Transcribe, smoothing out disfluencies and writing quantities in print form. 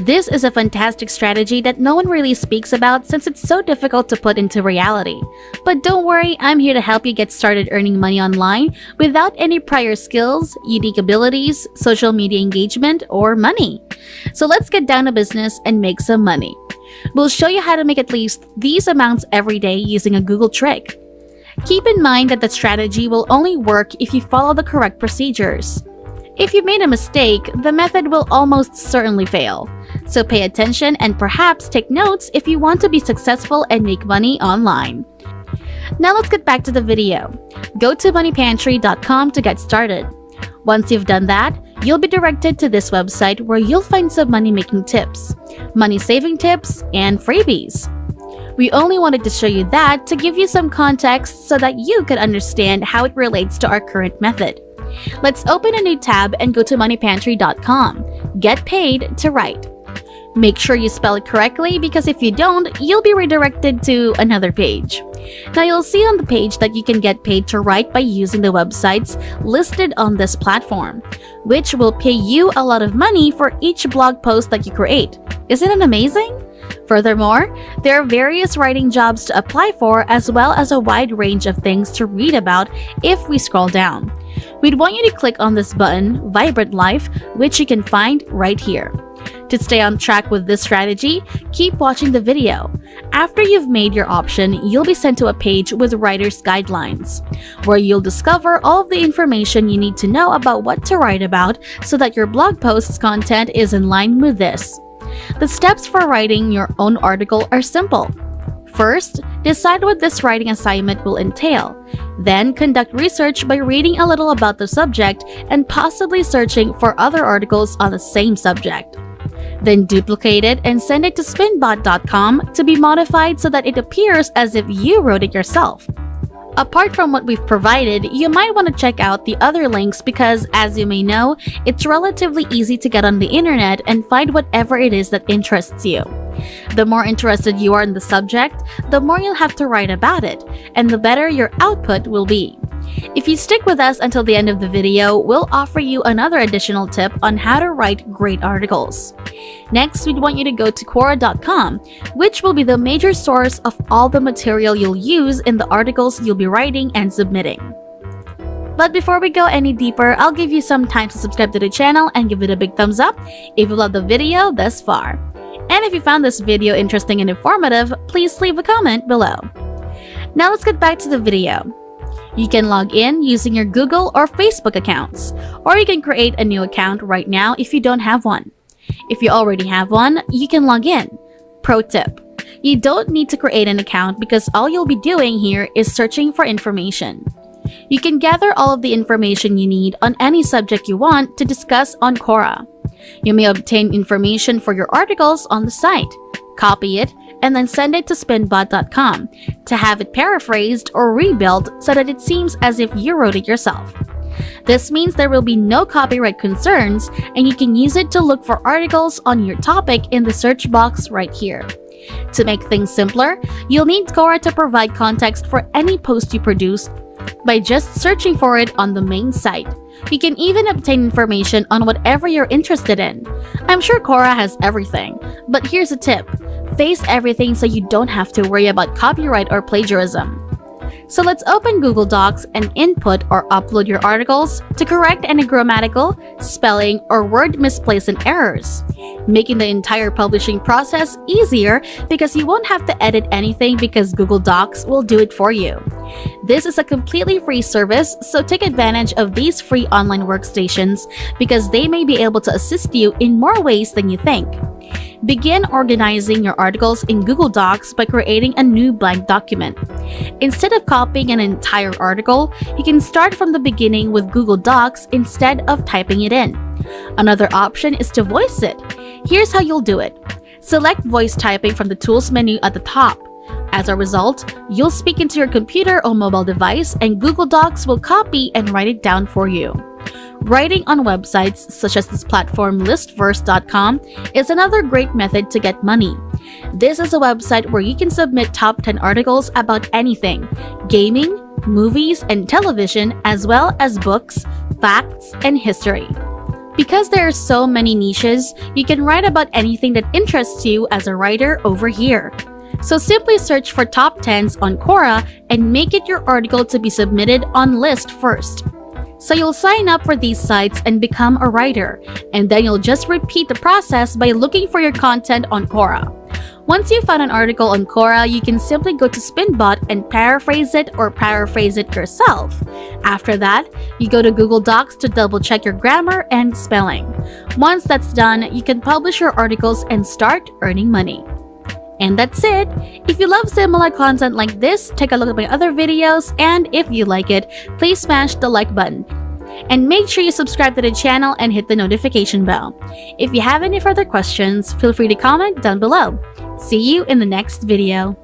This is a fantastic strategy that no one really speaks about since it's so difficult to put into reality. But don't worry, I'm here to help you get started earning money online without any prior skills, unique abilities, social media engagement, or money. So let's get down to business and make some money. We'll show you how to make at least these amounts every day using a Google trick. Keep in mind that the strategy will only work if you follow the correct procedures. If you made a mistake, the method will almost certainly fail. So pay attention and perhaps take notes if you want to be successful and make money online. Now let's get back to the video. Go to moneypantry.com to get started. Once you've done that, you'll be directed to this website where you'll find some money-making tips, money-saving tips, and freebies. We only wanted to show you that to give you some context so that you could understand how it relates to our current method. Let's open a new tab and go to moneypantry.com. Get paid to write. Make sure you spell it correctly because if you don't, you'll be redirected to another page. Now you'll see on the page that you can get paid to write by using the websites listed on this platform, which will pay you a lot of money for each blog post that you create. Isn't it amazing? Furthermore, there are various writing jobs to apply for as well as a wide range of things to read about if we scroll down. We'd want you to click on this button, Vibrant Life, which you can find right here. To stay on track with this strategy, keep watching the video. After you've made your option, you'll be sent to a page with writer's guidelines, where you'll discover all of the information you need to know about what to write about so that your blog post's content is in line with this. The steps for writing your own article are simple. First, decide what this writing assignment will entail. Then, conduct research by reading a little about the subject and possibly searching for other articles on the same subject. Then duplicate it and send it to spinbot.com to be modified so that it appears as if you wrote it yourself. Apart from what we've provided, you might want to check out the other links because, as you may know, it's relatively easy to get on the internet and find whatever it is that interests you. The more interested you are in the subject, the more you'll have to write about it, and the better your output will be. If you stick with us until the end of the video, we'll offer you another additional tip on how to write great articles. Next, we'd want you to go to Quora.com, which will be the major source of all the material you'll use in the articles you'll be writing and submitting. But before we go any deeper, I'll give you some time to subscribe to the channel and give it a big thumbs up if you loved the video thus far. And if you found this video interesting and informative, please leave a comment below. Now let's get back to the video. You can log in using your Google or Facebook accounts, or you can create a new account right now if you don't have one. If you already have one, you can log in. Pro tip: you don't need to create an account because all you'll be doing here is searching for information. You can gather all of the information you need on any subject you want to discuss on Quora. You may obtain information for your articles on the site, copy it, and then send it to spinbot.com to have it paraphrased or rebuilt so that it seems as if you wrote it yourself. This means there will be no copyright concerns, and you can use it to look for articles on your topic in the search box right here. To make things simpler, you'll need Quora to provide context for any post you produce by just searching for it on the main site. You can even obtain information on whatever you're interested in. I'm sure Quora has everything, but here's a tip: face everything so you don't have to worry about copyright or plagiarism. So let's open Google Docs and input or upload your articles to correct any grammatical, spelling, or word misplacement errors, making the entire publishing process easier because you won't have to edit anything because Google Docs will do it for you. This is a completely free service, so take advantage of these free online workstations because they may be able to assist you in more ways than you think. Begin organizing your articles in Google Docs by creating a new blank document. Instead of copying an entire article, you can start from the beginning with Google Docs instead of typing it in. Another option is to voice it. Here's how you'll do it. Select voice typing from the tools menu at the top. As a result, you'll speak into your computer or mobile device and Google Docs will copy and write it down for you. Writing on websites such as this platform listverse.com is another great method to get money. This is a website where you can submit top 10 articles about anything: gaming, movies, and television, as well as books, facts, and history. Because there are so many niches, you can write about anything that interests you as a writer over here. So simply search for top 10s on Quora and make it your article to be submitted on list first. So you'll sign up for these sites and become a writer, and then you'll just repeat the process by looking for your content on Quora. Once you found an article on Quora, you can simply go to Spinbot and paraphrase it or paraphrase it yourself. After that, you go to Google Docs to double check your grammar and spelling. Once that's done, you can publish your articles and start earning money. And that's it! If you love similar content like this, take a look at my other videos, and if you like it, please smash the like button. And make sure you subscribe to the channel and hit the notification bell. If you have any further questions, feel free to comment down below. See you in the next video.